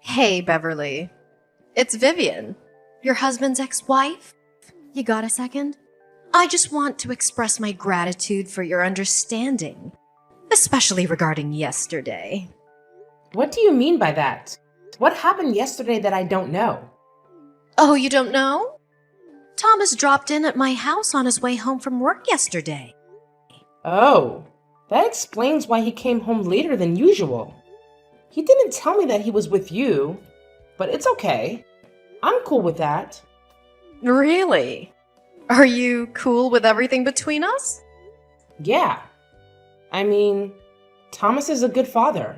Hey, Beverly. It's Vivian, your husband's ex-wife. You got a second? I just want to express my gratitude for your understanding, especially regarding yesterday. What do you mean by that? What happened yesterday that I don't know? Oh, you don't know? Thomas dropped in at my house on his way home from work yesterday. Oh, that explains why he came home later than usual. He didn't tell me that he was with you, but it's okay. I'm cool with that. Really? Are you cool with everything between us? Yeah. I mean, Thomas is a good father.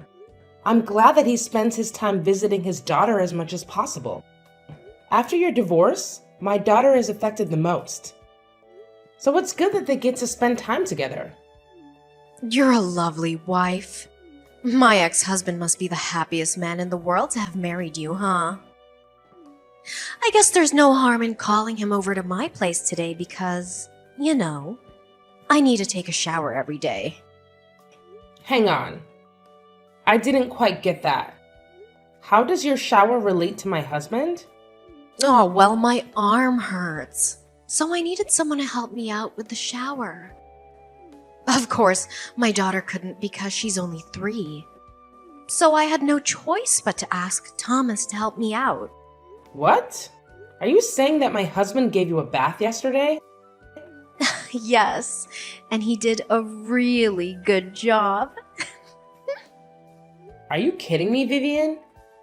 I'm glad that he spends his time visiting his daughter as much as possible. After your divorce, my daughter is affected the most. So it's good that they get to spend time together. You're a lovely wife. My ex-husband must be the happiest man in the world to have married you, huh? I guess there's no harm in calling him over to my place today because, I need to take a shower every day. Hang on. I didn't quite get that. How does your shower relate to my husband? Oh, well, my arm hurts. So I needed someone to help me out with the shower. Of course, my daughter couldn't because she's only 3. So I had no choice but to ask Thomas to help me out. What? Are you saying that my husband gave you a bath yesterday? Yes, and he did a really good job. Are you kidding me, Vivian?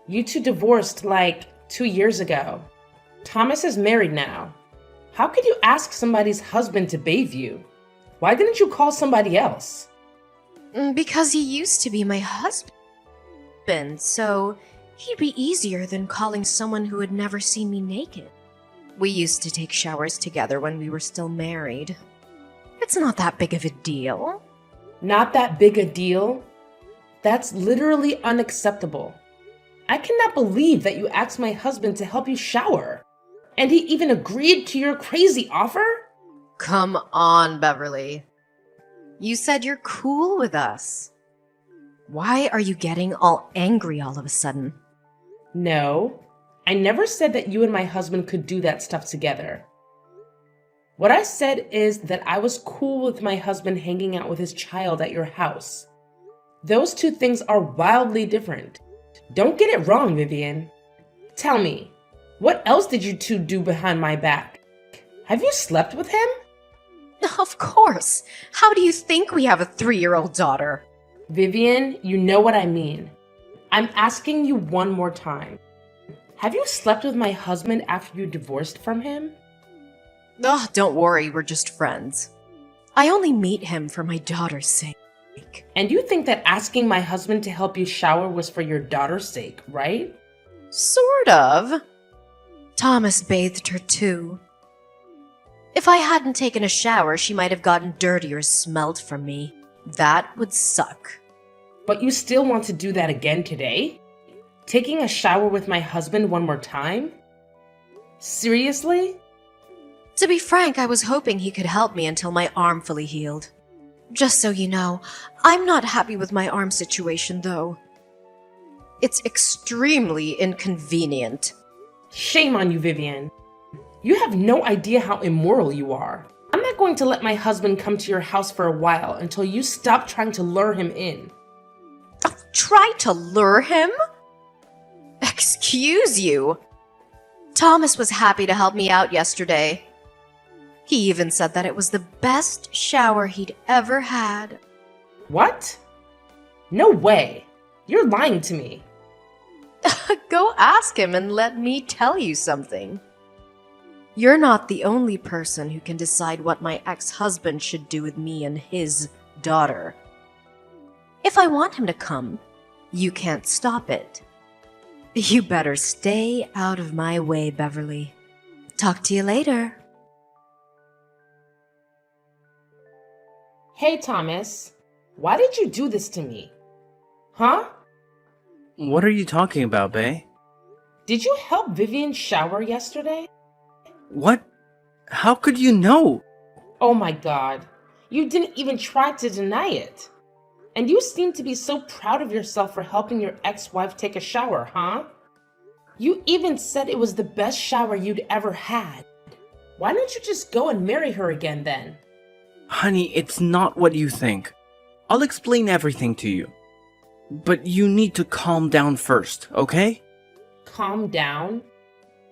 You two divorced like 2 years ago. Thomas is married now. How could you ask somebody's husband to bathe you? Why didn't you call somebody else? Because he used to be my husband, so he'd be easier than calling someone who had never seen me naked. We used to take showers together when we were still married. It's not that big of a deal. Not that big a deal? That's literally unacceptable. I cannot believe that you asked my husband to help you shower. And he even agreed to your crazy offer? Come on, Beverly. You said you're cool with us. Why are you getting all angry all of a sudden? No, I never said that you and my husband could do that stuff together. What I said is that I was cool with my husband hanging out with his child at your house. Those two things are wildly different. Don't get it wrong, Vivian. Tell me, what else did you two do behind my back? Have you slept with him? Of course. How do you think we have a 3-year-old daughter? Vivian, you know what I mean. I'm asking you one more time. Have you slept with my husband after you divorced from him? Ugh, don't worry, we're just friends. I only meet him for my daughter's sake. And you think that asking my husband to help you shower was for your daughter's sake, right? Sort of. Thomas bathed her too. If I hadn't taken a shower, she might have gotten dirty or smelled from me. That would suck. But you still want to do that again today? Taking a shower with my husband one more time? Seriously? To be frank, I was hoping he could help me until my arm fully healed. Just so you know, I'm not happy with my arm situation, though. It's extremely inconvenient. Shame on you, Vivian. You have no idea how immoral you are. I'm not going to let my husband come to your house for a while until you stop trying to lure him in. Try to lure him? Excuse you. Thomas was happy to help me out yesterday. He even said that it was the best shower he'd ever had. What? No way. You're lying to me. Go ask him and let me tell you something. You're not the only person who can decide what my ex-husband should do with me and his daughter. If I want him to come, you can't stop it. You better stay out of my way, Beverly. Talk to you later. Hey, Thomas. Why did you do this to me? Huh? What are you talking about, Bae? Did you help Vivian shower yesterday? What? How could you know? Oh my god. You didn't even try to deny it. And you seem to be so proud of yourself for helping your ex-wife take a shower, huh? You even said it was the best shower you'd ever had. Why don't you just go and marry her again then? Honey, it's not what you think. I'll explain everything to you. But you need to calm down first, okay? Calm down?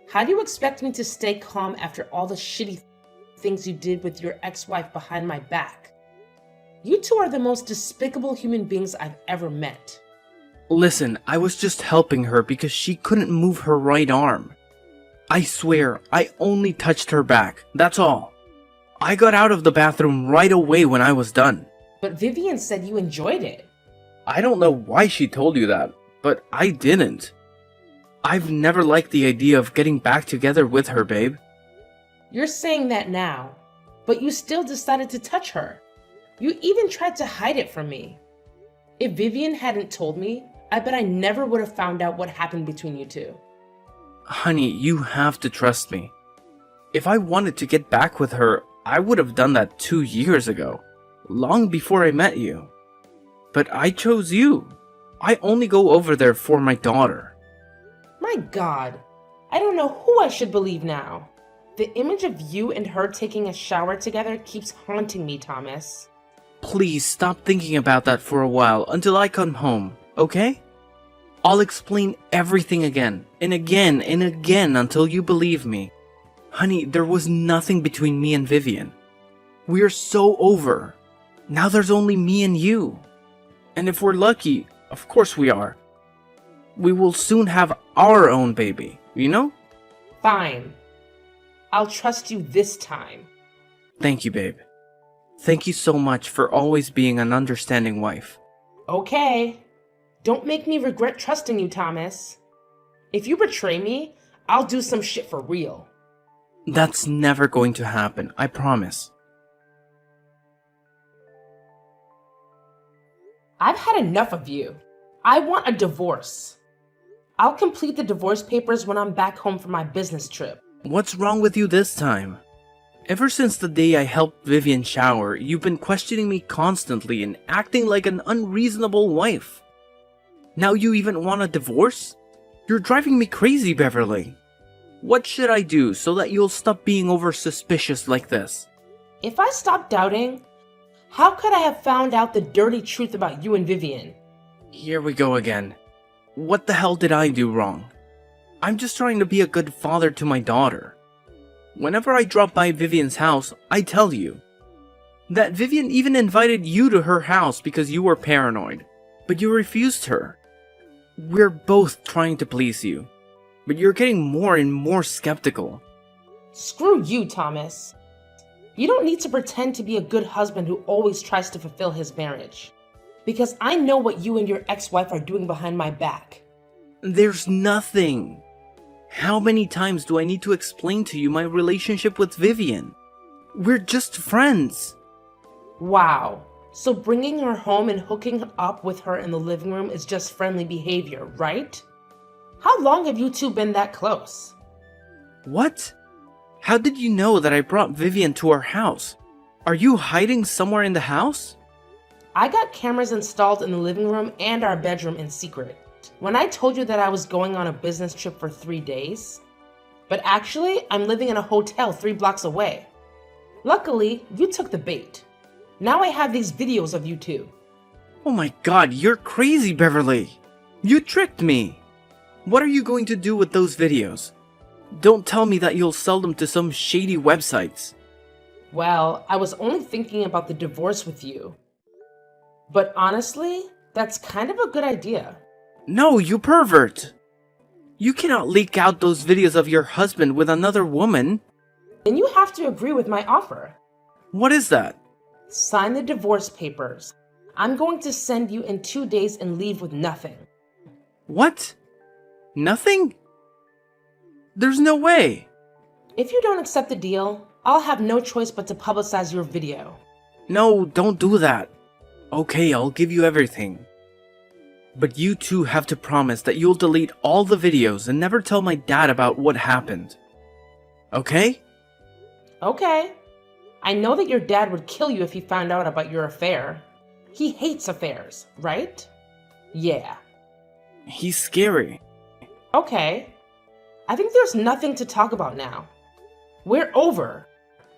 How do you expect me to stay calm after all the shitty things you did with your ex-wife behind my back? You two are the most despicable human beings I've ever met. Listen, I was just helping her because she couldn't move her right arm. I swear, I only touched her back, that's all. I got out of the bathroom right away when I was done. But Vivian said you enjoyed it. I don't know why she told you that, but I didn't. I've never liked the idea of getting back together with her, babe. You're saying that now, but you still decided to touch her. You even tried to hide it from me. If Vivian hadn't told me, I bet I never would have found out what happened between you two. Honey, you have to trust me. If I wanted to get back with her, I would have done that 2 years ago, long before I met you. But I chose you. I only go over there for my daughter. My God, I don't know who I should believe now. The image of you and her taking a shower together keeps haunting me, Thomas. Please stop thinking about that for a while until I come home, okay? I'll explain everything again and again and again until you believe me. Honey, there was nothing between me and Vivian. We're so over. Now there's only me and you. And if we're lucky, of course we are, we will soon have our own baby, you know? Fine. I'll trust you this time. Thank you, babe. Thank you so much for always being an understanding wife. Okay. Don't make me regret trusting you, Thomas. If you betray me, I'll do some shit for real. That's never going to happen, I promise. I've had enough of you. I want a divorce. I'll complete the divorce papers when I'm back home from my business trip. What's wrong with you this time? Ever since the day I helped Vivian shower, you've been questioning me constantly and acting like an unreasonable wife. Now you even want a divorce? You're driving me crazy, Beverly. What should I do so that you'll stop being over suspicious like this? If I stopped doubting, how could I have found out the dirty truth about you and Vivian? Here we go again. What the hell did I do wrong? I'm just trying to be a good father to my daughter. Whenever I drop by Vivian's house, I tell you. That Vivian even invited you to her house because you were paranoid, but you refused her. We're both trying to please you, but you're getting more and more skeptical. Screw you, Thomas. You don't need to pretend to be a good husband who always tries to fulfill his marriage. Because I know what you and your ex-wife are doing behind my back. There's nothing. How many times do I need to explain to you my relationship with Vivian? We're just friends. Wow. So bringing her home and hooking up with her in the living room is just friendly behavior, right? How long have you two been that close? What? How did you know that I brought Vivian to our house? Are you hiding somewhere in the house? I got cameras installed in the living room and our bedroom in secret. When I told you that I was going on a business trip for 3 days, but actually I'm living in a hotel 3 blocks away. Luckily, you took the bait. Now I have these videos of you two. Oh my god, you're crazy, Beverly. You tricked me. What are you going to do with those videos? Don't tell me that you'll sell them to some shady websites. Well, I was only thinking about the divorce with you. But honestly, that's kind of a good idea. No, you pervert! You cannot leak out those videos of your husband with another woman. Then you have to agree with my offer. What is that? Sign the divorce papers. I'm going to send you in 2 days and leave with nothing. What? Nothing? There's no way. If you don't accept the deal, I'll have no choice but to publicize your video. No, don't do that. Okay, I'll give you everything. But you two have to promise that you'll delete all the videos and never tell my dad about what happened. Okay? Okay. I know that your dad would kill you if he found out about your affair. He hates affairs, right? Yeah. He's scary. Okay. I think there's nothing to talk about now. We're over.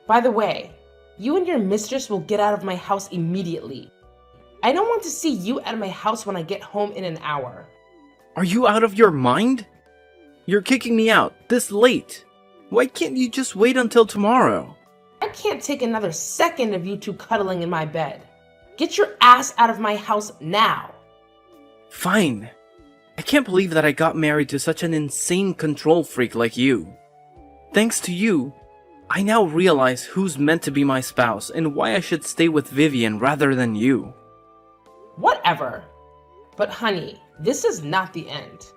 By the way, you and your mistress will get out of my house immediately. I don't want to see you at my house when I get home in an hour. Are you out of your mind? You're kicking me out this late. Why can't you just wait until tomorrow? I can't take another second of you two cuddling in my bed. Get your ass out of my house now. Fine. I can't believe that I got married to such an insane control freak like you. Thanks to you, I now realize who's meant to be my spouse and why I should stay with Vivian rather than you. Whatever. But honey, this is not the end.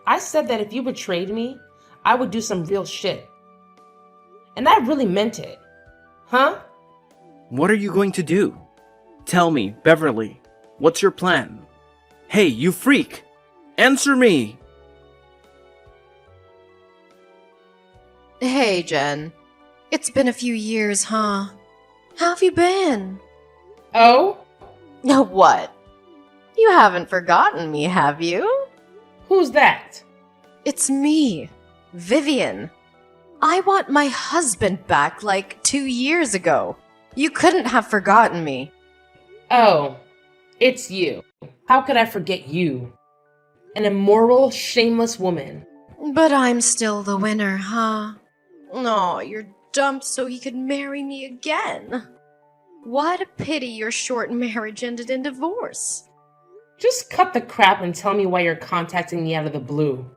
I said that if you betrayed me, I would do some real shit. And I really meant it. Huh? What are you going to do? Tell me, Beverly. What's your plan? Hey, you freak! Answer me! Hey, Jen. It's been a few years, huh? How have you been? Oh? No, what? You haven't forgotten me, have you? Who's that? It's me, Vivian. I want my husband back like 2 years ago. You couldn't have forgotten me. Oh, it's you. How could I forget you? An immoral, shameless woman. But I'm still the winner, huh? Aw, you're dumped so he could marry me again. What a pity your short marriage ended in divorce. Just cut the crap and tell me why you're contacting me out of the blue.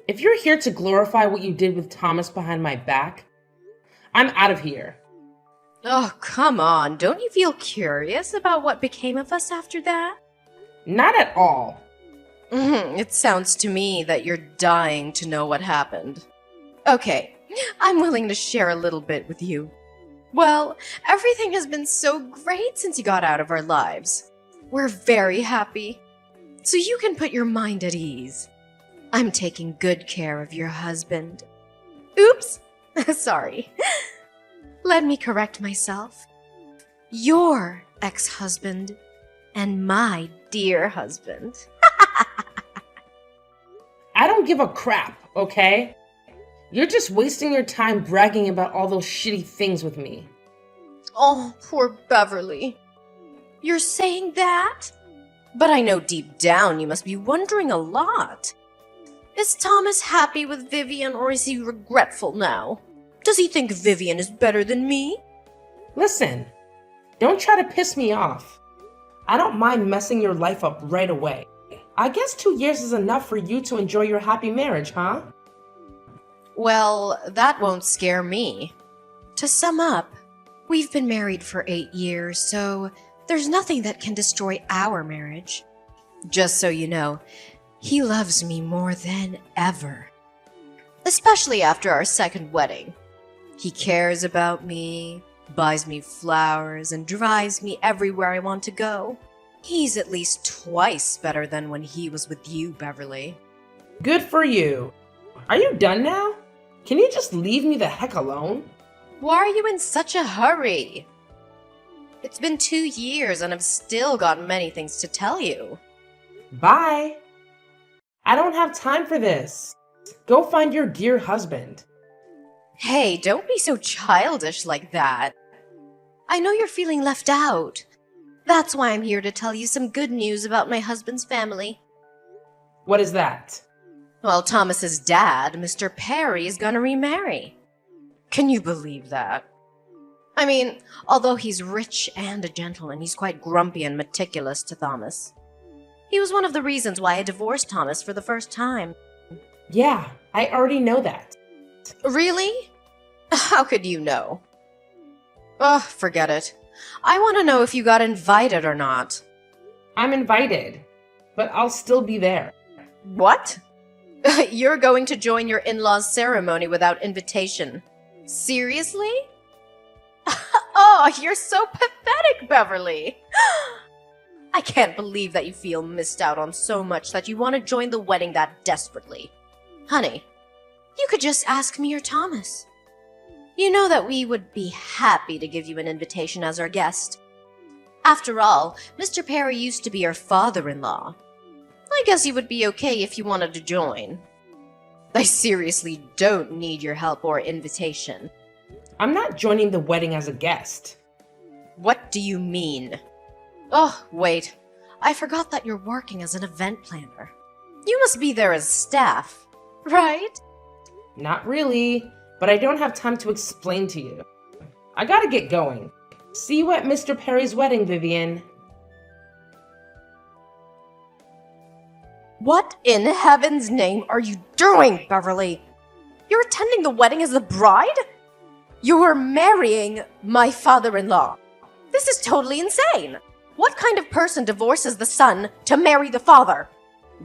If you're here to glorify what you did with Thomas behind my back, I'm out of here. Oh, come on. Don't you feel curious about what became of us after that? Not at all. It sounds to me that you're dying to know what happened. Okay, I'm willing to share a little bit with you. Well, everything has been so great since you got out of our lives. We're very happy. So you can put your mind at ease. I'm taking good care of your husband. Oops! Sorry. Let me correct myself. Your ex-husband and my dear husband. I don't give a crap, okay? You're just wasting your time bragging about all those shitty things with me. Oh, poor Beverly. You're saying that? But I know deep down you must be wondering a lot. Is Thomas happy with Vivian or is he regretful now? Does he think Vivian is better than me? Listen, don't try to piss me off. I don't mind messing your life up right away. I guess 2 years is enough for you to enjoy your happy marriage, huh? Well, that won't scare me. To sum up, we've been married for 8 years, so there's nothing that can destroy our marriage. Just so you know, he loves me more than ever. Especially after our second wedding. He cares about me, buys me flowers, and drives me everywhere I want to go. He's at least twice better than when he was with you, Beverly. Good for you. Are you done now? Can you just leave me the heck alone? Why are you in such a hurry? It's been 2 years and I've still got many things to tell you. Bye. I don't have time for this. Go find your dear husband. Hey, don't be so childish like that. I know you're feeling left out. That's why I'm here to tell you some good news about my husband's family. What is that? Well, Thomas's dad, Mr. Perry, is gonna remarry. Can you believe that? I mean, although he's rich and a gentleman, he's quite grumpy and meticulous to Thomas. He was one of the reasons why I divorced Thomas for the first time. Yeah, I already know that. Really? How could you know? Ugh, forget it. I want to know if you got invited or not. I'm invited, but I'll still be there. What? You're going to join your in-laws' ceremony without invitation. Seriously? Oh, you're so pathetic, Beverly. I can't believe that you feel missed out on so much that you want to join the wedding that desperately. Honey, you could just ask me or Thomas. You know that we would be happy to give you an invitation as our guest. After all, Mr. Perry used to be your father-in-law. I guess he would be okay if you wanted to join. I seriously don't need your help or invitation. I'm not joining the wedding as a guest. What do you mean? Oh, wait. I forgot that you're working as an event planner. You must be there as staff, right? Not really, but I don't have time to explain to you. I gotta get going. See you at Mr. Perry's wedding, Vivian. What in heaven's name are you doing, Beverly? You're attending the wedding as the bride? You are marrying my father-in-law. This is totally insane. What kind of person divorces the son to marry the father?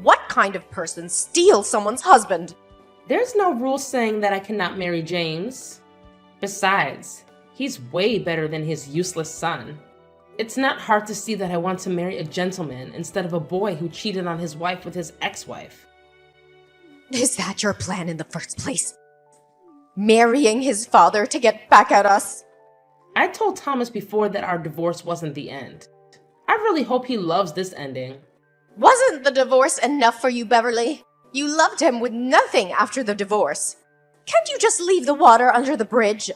What kind of person steals someone's husband? There's no rule saying that I cannot marry James. Besides, he's way better than his useless son. It's not hard to see that I want to marry a gentleman instead of a boy who cheated on his wife with his ex-wife. Is that your plan in the first place? Marrying his father to get back at us? I told Thomas before that our divorce wasn't the end. I really hope he loves this ending. Wasn't the divorce enough for you, Beverly? You loved him with nothing after the divorce. Can't you just leave the water under the bridge?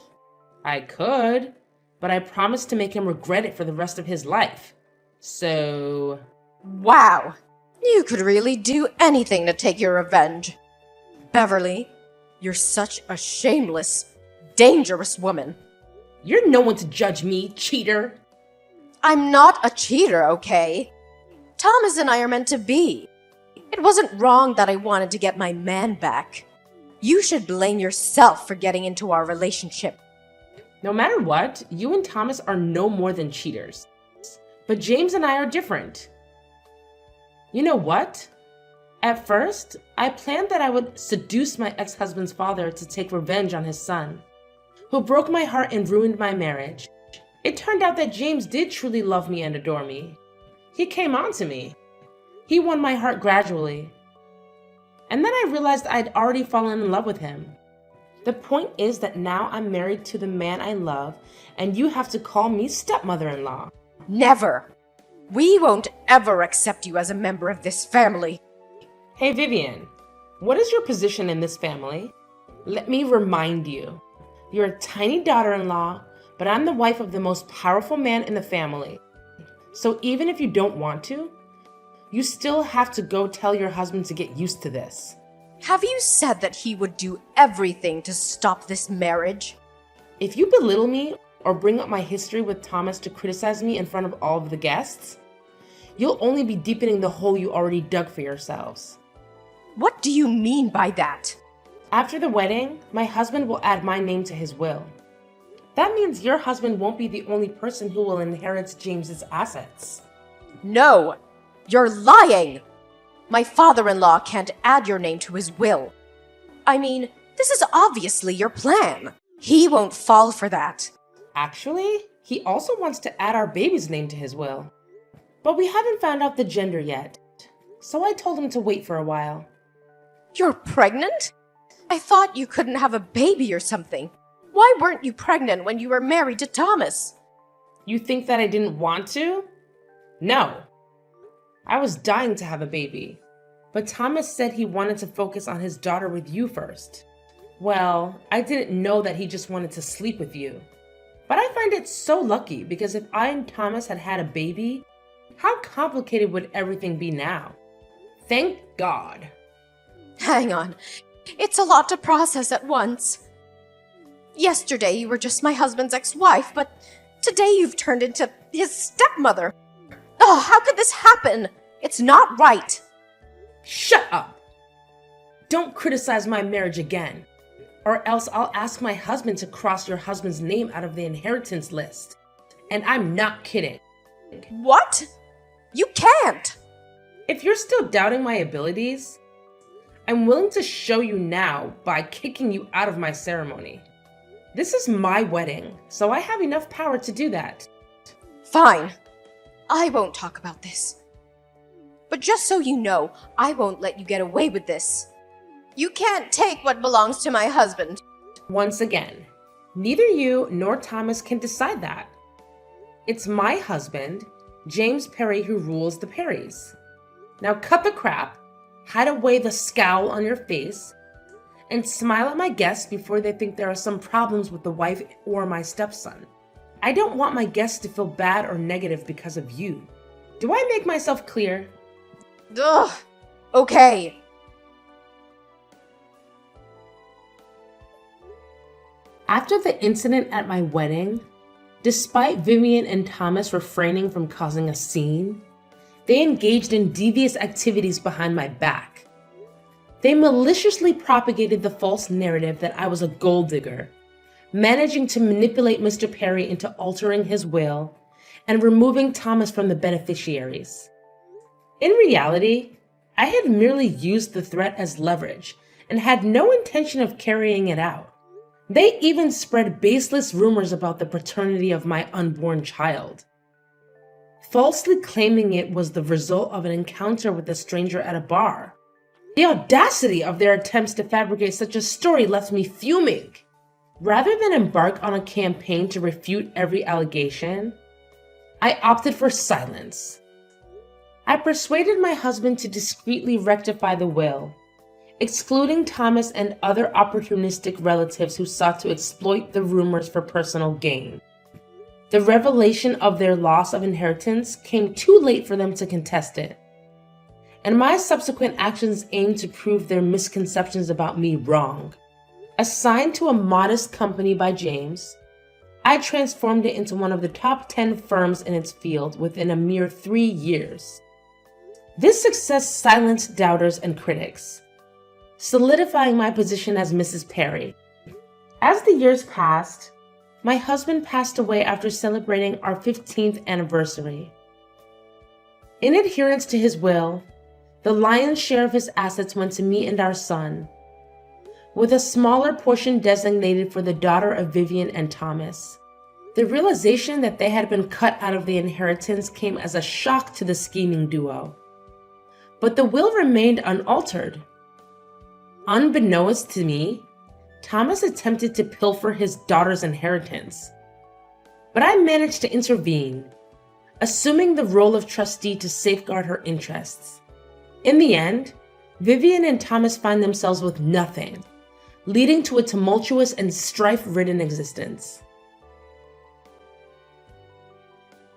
I could, but I promised to make him regret it for the rest of his life. So... Wow. You could really do anything to take your revenge. Beverly, you're such a shameless, dangerous woman. You're no one to judge me, cheater. I'm not a cheater, okay? Thomas and I are meant to be. It wasn't wrong that I wanted to get my man back. You should blame yourself for getting into our relationship. No matter what, you and Thomas are no more than cheaters. But James and I are different. You know what? At first, I planned that I would seduce my ex-husband's father to take revenge on his son, who broke my heart and ruined my marriage. It turned out that James did truly love me and adore me. He came on to me. He won my heart gradually. And then I realized I'd already fallen in love with him. The point is that now I'm married to the man I love, and you have to call me stepmother-in-law. Never. We won't ever accept you as a member of this family. Hey Vivian, what is your position in this family? Let me remind you. You're a tiny daughter-in-law, but I'm the wife of the most powerful man in the family. So even if you don't want to, you still have to go tell your husband to get used to this. Have you said that he would do everything to stop this marriage? If you belittle me or bring up my history with Thomas to criticize me in front of all of the guests, you'll only be deepening the hole you already dug for yourselves. What do you mean by that? After the wedding, my husband will add my name to his will. That means your husband won't be the only person who will inherit James's assets. No, you're lying! My father-in-law can't add your name to his will. I mean, this is obviously your plan. He won't fall for that. Actually, he also wants to add our baby's name to his will. But we haven't found out the gender yet, so I told him to wait for a while. You're pregnant? I thought you couldn't have a baby or something. Why weren't you pregnant when you were married to Thomas? You think that I didn't want to? No. I was dying to have a baby, but Thomas said he wanted to focus on his daughter with you first. Well, I didn't know that he just wanted to sleep with you. But I find it so lucky because if I and Thomas had had a baby, how complicated would everything be now? Thank God. Hang on. It's a lot to process at once. Yesterday you were just my husband's ex-wife, but today you've turned into his stepmother. Oh, how could this happen? It's not right. Shut up! Don't criticize my marriage again, or else I'll ask my husband to cross your husband's name out of the inheritance list. And I'm not kidding. What? You can't! If you're still doubting my abilities, I'm willing to show you now by kicking you out of my ceremony. This is my wedding, so I have enough power to do that. Fine. I won't talk about this. But just so you know, I won't let you get away with this. You can't take what belongs to my husband. Once again, neither you nor Thomas can decide that. It's my husband, James Perry, who rules the Perrys. Now cut the crap, hide away the scowl on your face, and smile at my guests before they think there are some problems with the wife or my stepson. I don't want my guests to feel bad or negative because of you. Do I make myself clear? Ugh. Okay. After the incident at my wedding, despite Vivian and Thomas refraining from causing a scene, they engaged in devious activities behind my back. They maliciously propagated the false narrative that I was a gold digger, managing to manipulate Mr. Perry into altering his will and removing Thomas from the beneficiaries. In reality, I had merely used the threat as leverage and had no intention of carrying it out. They even spread baseless rumors about the paternity of my unborn child, falsely claiming it was the result of an encounter with a stranger at a bar. The audacity of their attempts to fabricate such a story left me fuming. Rather than embark on a campaign to refute every allegation, I opted for silence. I persuaded my husband to discreetly rectify the will, excluding Thomas and other opportunistic relatives who sought to exploit the rumors for personal gain. The revelation of their loss of inheritance came too late for them to contest it, and my subsequent actions aimed to prove their misconceptions about me wrong. Assigned to a modest company by James, I transformed it into one of the top 10 firms in its field within a mere 3 years. This success silenced doubters and critics, solidifying my position as Mrs. Perry. As the years passed, my husband passed away after celebrating our 15th anniversary. In adherence to his will, the lion's share of his assets went to me and our son, with a smaller portion designated for the daughter of Vivian and Thomas. The realization that they had been cut out of the inheritance came as a shock to the scheming duo. But the will remained unaltered. Unbeknownst to me, Thomas attempted to pilfer his daughter's inheritance, but I managed to intervene, assuming the role of trustee to safeguard her interests. In the end, Vivian and Thomas find themselves with nothing, leading to a tumultuous and strife-ridden existence.